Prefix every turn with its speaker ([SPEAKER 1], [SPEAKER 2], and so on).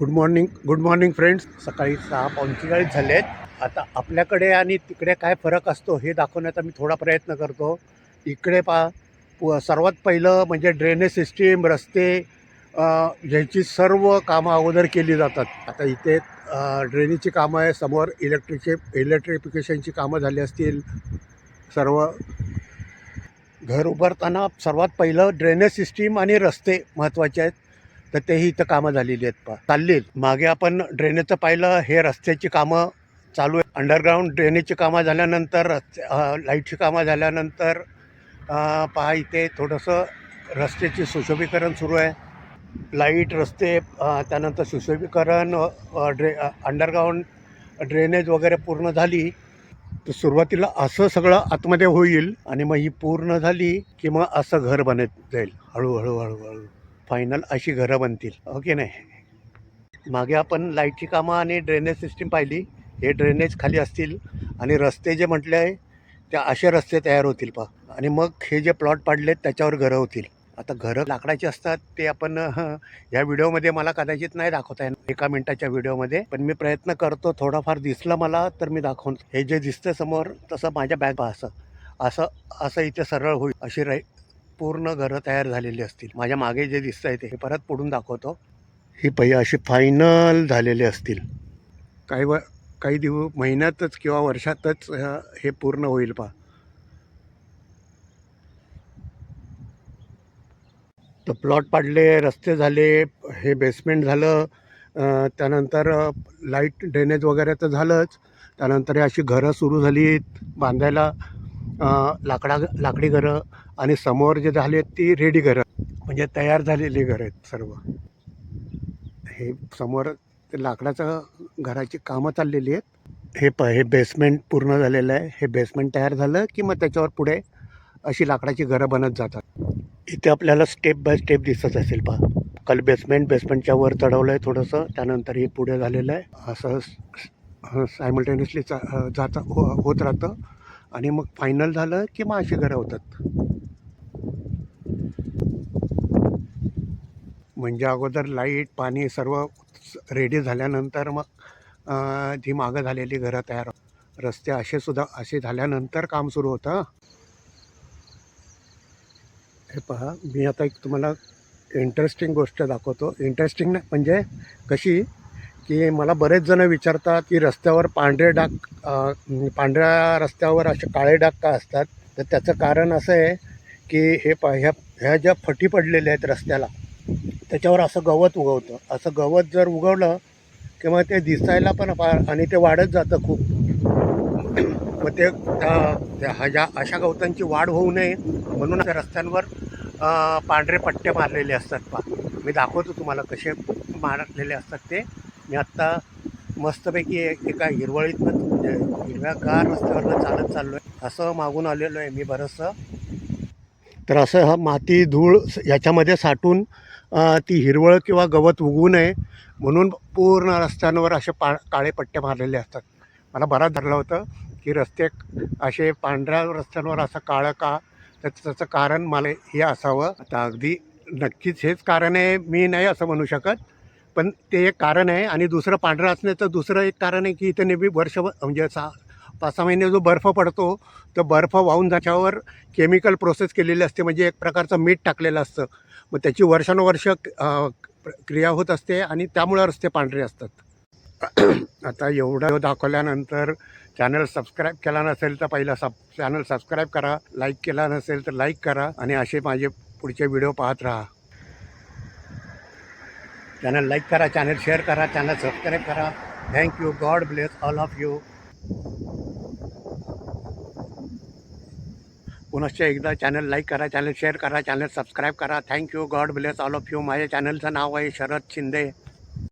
[SPEAKER 1] Good morning friends. सकाळी 6:45 झाले आहेत. आता आपल्याकडे आणि तिकडे काय फरक असतो हे दाखवण्याचा मी थोडा प्रयत्न करतो. इकडे सर्वात पहिलं म्हणजे ड्रेनेज सिस्टीम, रस्ते ह्याची सर्व कामं अगोदर केली जातात. आता इथे ड्रेनेजची कामं आहे, समोर इलेक्ट्रिफिकेशनची कामं झाली असतील. सर्व घर उभारताना सर्वात पहिलं ड्रेनेज सिस्टीम आणि रस्ते महत्त्वाचे आहेत, तर तेही इथं कामं झालेली आहेत. चालली मागे आपण ड्रेनेजचं पाहिलं, हे रस्त्याची कामं चालू आहे. अंडरग्राऊंड ड्रेनेजची कामं झाल्यानंतर लाईटची कामं झाल्यानंतर पहा इथे थोडंसं रस्त्याची सुशोभीकरण सुरू आहे. लाईट, रस्ते, त्यानंतर सुशोभीकरण, अंडरग्राऊंड ड्रेनेज वगैरे पूर्ण झाली तर सुरुवातीला असं सगळं आतमध्ये होईल आणि मग ही पूर्ण झाली की मग असं घर बनत जाईल. हळूहळू हळूहळू फायनल अशी घरं बनतील. ओके नाही. मागे आपण लाईटची कामं आणि ड्रेनेज सिस्टीम पाहिली. हे ड्रेनेज खाली असतील आणि रस्ते जे म्हटले आहे ते असे रस्ते तयार होतील पहा. आणि मग हे जे प्लॉट पाडलेत त्याच्यावर घरं होतील. आता घरं लाकडाची असतात ते आपण या व्हिडिओमध्ये मला कदाचित नाही दाखवता येणार 1 मिनिटाच्या व्हिडिओमध्ये, पण मी प्रयत्न करतो. थोडाफार दिसलं मला तर मी दाखवतो. हे जे दिसतं समोर तसं माझ्या बॅग असं असं असं इथे सरळ होईल. अशी पूर्ण घरं तयार झालेली असतील. माझ्या मागे जे दिसतं आहे ते परत पुढून दाखवतो. ही पहिली अशी फायनल झालेली असतील. काही महिन्यातच किंवा वर्षातच हे पूर्ण होईल पहा. तर प्लॉट पाडले, रस्ते झाले, हे बेसमेंट झालं, त्यानंतर लाईट ड्रेनेज वगैरे तर झालंच. त्यानंतर अशी घरं सुरू झाली बांधायला, लाकडी घरं. आणि समोर जे झाली आहेत ती रेडी घरं, म्हणजे तयार झालेली घरं आहेत सर्व. हे समोर ते लाकडाचं घराची कामं चाललेली आहेत. हे बेसमेंट पूर्ण झालेलं आहे. हे बेसमेंट तयार झालं की मग त्याच्यावर पुढे अशी लाकडाची घरं बनत जातात. इथे आपल्याला स्टेप बाय स्टेप दिसत असेल पहा. बेसमेंटच्या वर चढवलं आहे थोडंसं, त्यानंतर हे पुढे झालेलं आहे. असं सायमल्टेनियसली होत राहतं आणि मग फायनल झालं की मग अशी घरं होतात. म्हणजे अगोदर लाईट, पाणी सर्व रेडी झाल्यानंतर मग जी मागं झालेली घरं तयार, रस्ते असे झाल्यानंतर काम सुरू होतं. हे पहा, मी आता एक तुम्हाला इंटरेस्टिंग गोष्ट दाखवतो. इंटरेस्टिंग नाही म्हणजे कशी की मला बरेच जण विचारतात की रस्त्यावर पांढऱ्या रस्त्यावर असे काळे डाग का असतात. तर त्याचं कारण असं आहे की हे ह्या ज्या फटी पडलेल्या आहेत रस्त्याला, त्याच्यावर असं गवत उगवतं. असं गवत जर उगवलं किंवा ते दिसायला पण आणि ते वाढत जातं खूप. मग ते अशा गवतांची वाढ होऊ नये म्हणून त्या रस्त्यांवर पांढरे पट्टे मारलेले असतात पहा. मी दाखवतो तुम्हाला कसे मारलेले असतात ते. मी आत्ता मस्तपैकी एका हिरवळीतनं म्हणजे हिरव्यागार रस्त्यावरनं चालत चाललो आहे. असं मागून आलेलो आहे मी बरंचसं. तर असं माती, धूळ याच्यामध्ये साठून ती हिरवळ किंवा गवत उगवू नये म्हणून पूर्ण रस्त्यांवर असे काळे पट्टे मारलेले असतात. मला बराच धरलं होतं की रस्ते असे पांढऱ्या रस्त्यांवर असं काळं का, तर त्याचं कारण मला हे असावं. आता अगदी नक्कीच हेच कारण आहे मी नाही असं म्हणू शकत, पण ते एक कारण आहे. आणि दुसरं पांढरं असण्याचं दुसरं एक कारण आहे की इथे नेहमी म्हणजे 5-6 महिने जो बर्फ पडतो, तर बर्फ वाहून जाण्यावर केमिकल प्रोसेस केलेली असते, म्हणजे एक प्रकारचं मीठ टाकलेलं असतं. मग त्याची वर्षानुवर्ष क्रिया होत असते आणि त्यामुळे रस्ते पांढरे असतात. आता एवढं दाखवल्यानंतर चॅनल सबस्क्राईब केला नसेल तर पहिला चॅनल सबस्क्राईब करा. लाईक केला नसेल तर लाईक करा आणि असे माझे पुढचे व्हिडिओ पाहत राहा. चॅनल लाईक करा, चॅनल शेअर करा, चॅनल सबस्क्राईब करा. Thank you. God bless all of you. पुनश्च एकदा चॅनल लाईक करा, चॅनल शेअर करा, चॅनल सबस्क्राईब करा. Thank you. God bless all of you. माझ्या चॅनलचं नाव आहे शरद शिंदे.